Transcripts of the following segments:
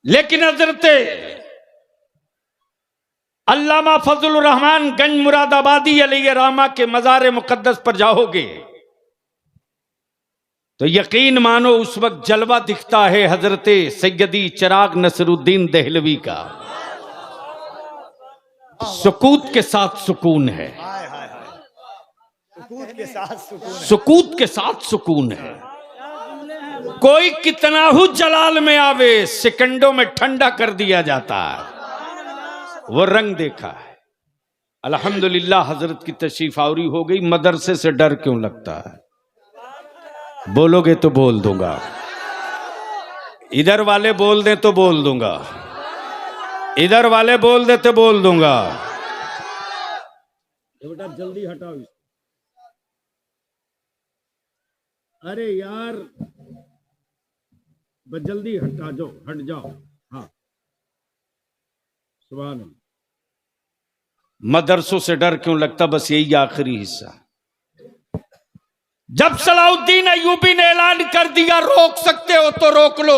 लेकिन हजरत अल्लामा फजलुर रहमान गंज मुरादाबादी अलैहि रहमा के मज़ार मुकद्दस पर जाओगे तो यकीन मानो उस वक्त जलवा दिखता है हजरत सैयदी चिराग नसरुद्दीन देहलवी का। सुकूत के साथ सुकून है, सुकूत के साथ सुकून है। कोई कितना ही जलाल में आवे सेकंडों में ठंडा कर दिया जाता है। वो रंग देखा है। अल्हम्दुलिल्लाह हजरत की तशरीफ आवरी हो गई। मदरसे से डर क्यों लगता है? बोलोगे तो बोल दूंगा, इधर वाले बोल दें तो बोल दूंगा, इधर वाले बोल दे तो बोल दूंगा। बेटा जल्दी हटाओ इसको। अरे यार बस जल्दी हटा जाओ, हट जाओ। हाँ सुभान अल्लाह। मदरसों से डर क्यों लगता? बस यही आखिरी हिस्सा। जब सलाउद्दीन अय्यूबी ने ऐलान कर दिया रोक सकते हो तो रोक लो,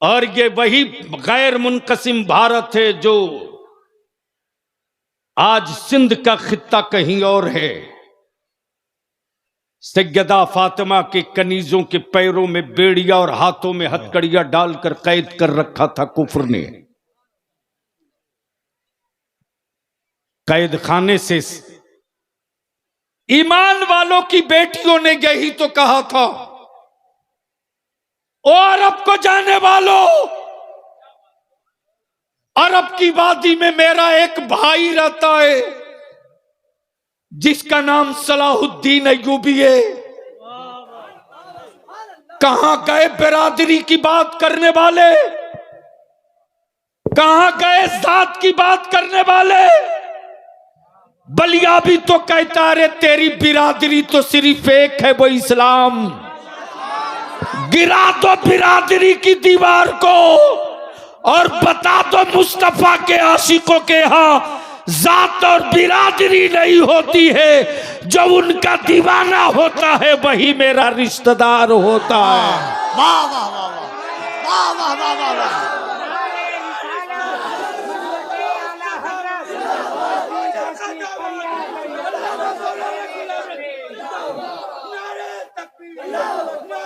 और ये वही गैर मुनकसिम भारत है जो आज सिंध का खित्ता कहीं और है। सैयदा फातिमा के कनीजों के पैरों में बेड़िया और हाथों में हथकड़िया डालकर कैद कर रखा था कुफ्र ने। कैद खाने से ईमान वालों की बेटियों ने यही तो कहा था, ओ अरब को जाने वालों, अरब की वादी में मेरा एक भाई रहता है जिसका नाम सलाहुद्दीन अय्यूबी है। कहां गए बिरादरी की बात करने वाले? कहां गए जात की बात करने वाले? बलिया भी तो कहता रे तेरी बिरादरी तो सिर्फ एक है, वो इस्लाम। गिरा दो बिरादरी की दीवार को और बता दो मुस्तफा के आशिकों के यहां जात और बिरादरी नहीं होती है, जो उनका दीवाना होता है वही मेरा रिश्तेदार होता है। वाह वाह वाह वाह वाह वाह वाह वाह।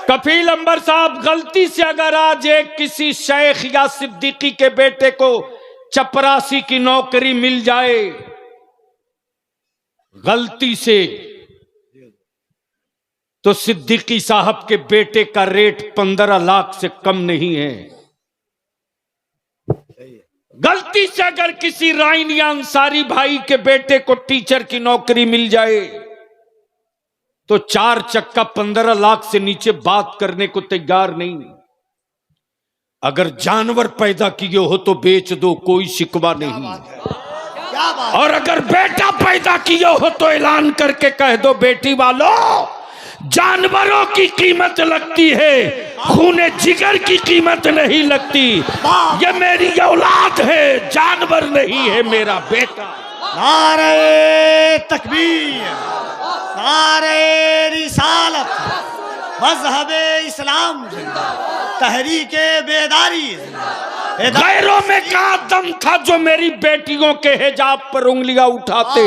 कफील अंबर साहब, गलती से अगर आज एक किसी शेख या सिद्दीकी के बेटे को चपरासी की नौकरी मिल जाए गलती से, तो सिद्दीकी साहब के बेटे का रेट 15 लाख से कम नहीं है। गलती से अगर किसी राइन या अंसारी भाई के बेटे को टीचर की नौकरी मिल जाए तो 4 चक्का 15 लाख से नीचे बात करने को तैयार नहीं। अगर जानवर पैदा किए हो तो बेच दो, कोई शिकवा नहीं। और अगर बेटा पैदा किए हो तो ऐलान करके कह दो बेटी वालों जानवरों की कीमत लगती है, खूने जिगर की कीमत नहीं लगती। ये मेरी औलाद है, जानवर नहीं है मेरा बेटा। नारे तकबीर, नारे रिसालत, मज़हबे इस्लाम, तहरीके बेदारी। गैरों में क्या दम था जो मेरी बेटियों के हिजाब पर उंगलियां उठाते?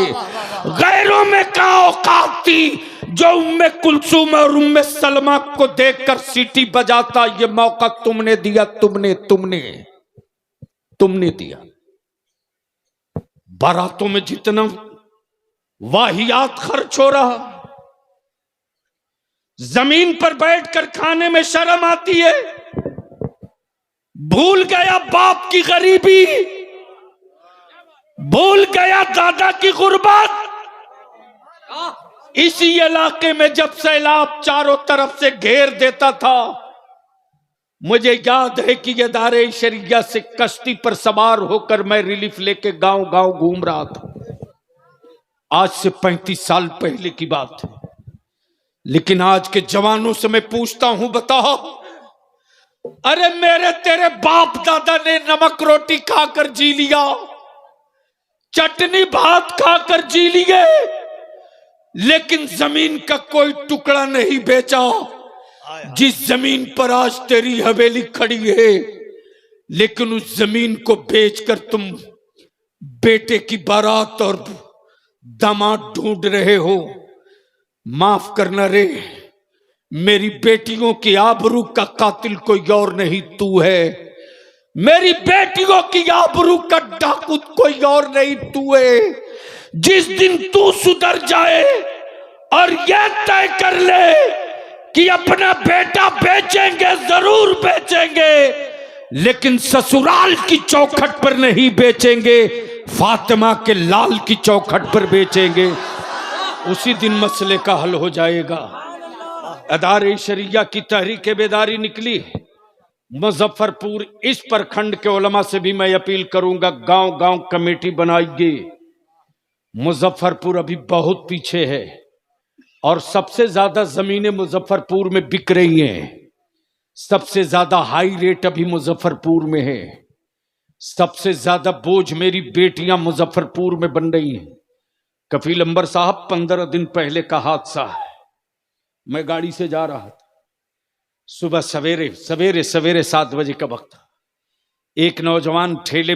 गैरों में क्या औकात थी जो उम्मे कुलसूम और उम्मे सलमा को देखकर सीटी बजाता? ये मौका तुमने दिया, तुमने दिया। बारातों में जितना वाहियात खर्च हो रहा, जमीन पर बैठकर खाने में शर्म आती है। भूल गया बाप की गरीबी, भूल गया दादा की गुर्बत। इसी इलाके में जब सैलाब चारों तरफ से घेर देता था, मुझे याद है कि इदारे शरिया से कश्ती पर सवार होकर मैं रिलीफ लेके गांव गांव घूम रहा था। आज से 35 साल पहले की बात है। लेकिन आज के जवानों से मैं पूछता हूं, बताओ, अरे मेरे तेरे बाप दादा ने नमक रोटी खाकर जी लिया, चटनी भात खाकर जी लिए, लेकिन जमीन का कोई टुकड़ा नहीं बेचा। जिस जमीन पर आज तेरी हवेली खड़ी है, लेकिन उस जमीन को बेचकर तुम बेटे की बारात और दामाद ढूंढ रहे हो। माफ करना रे, मेरी बेटियों की आबरू का कातिल कोई और नहीं तू है। मेरी बेटियों की आबरू का डाकू कोई और नहीं तू है। जिस दिन तू सुधर जाए और यह तय कर ले कि अपना बेटा बेचेंगे, जरूर बेचेंगे, लेकिन ससुराल की चौखट पर नहीं बेचेंगे, फातिमा के लाल की चौखट पर बेचेंगे। उसी दिन मसले का हल हो जाएगा। अदारे शरिया की तहरीक बेदारी निकली। मुजफ्फरपुर इस प्रखंड के उलमा से भी मैं अपील करूंगा, गांव गांव कमेटी बनाइए। मुजफ्फरपुर अभी बहुत पीछे है और सबसे ज्यादा जमीनें मुजफ्फरपुर में बिक रही हैं। सबसे ज्यादा हाई रेट अभी मुजफ्फरपुर में है। सबसे ज्यादा बोझ मेरी बेटियां मुजफ्फरपुर में बन रही हैं। कफील अंबर साहब, 15 दिन पहले का हादसा है। मैं गाड़ी से जा रहा था, सुबह सवेरे सवेरे सवेरे 7 बजे का वक्त था। एक नौजवान ठेले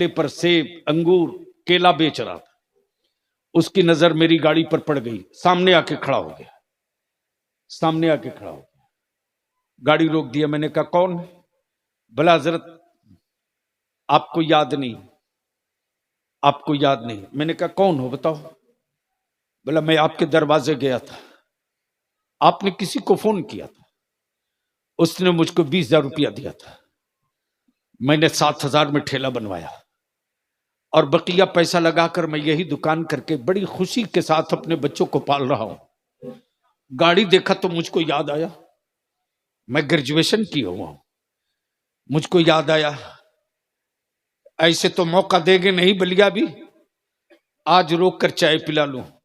पर सेब, अंगूर, केला बेच रहा था। उसकी नजर मेरी गाड़ी पर पड़ गई। सामने आके खड़ा हो गया। गाड़ी रोक दिया। मैंने कहा कौन है? भला हजरत आपको याद नहीं? मैंने कहा कौन हो बताओ? बोला मैं आपके दरवाजे गया था, आपने किसी को फोन किया था, उसने मुझको 20,000 रुपया दिया था। मैंने 7,000 में ठेला बनवाया और बकिया पैसा लगाकर मैं यही दुकान करके बड़ी खुशी के साथ अपने बच्चों को पाल रहा हूं। गाड़ी देखा तो मुझको याद आया, मैं ग्रेजुएशन किया हुआ हूं। मुझको याद आया, ऐसे तो मौका देंगे नहीं बलिया भी, आज रोक कर चाय पिला लूं।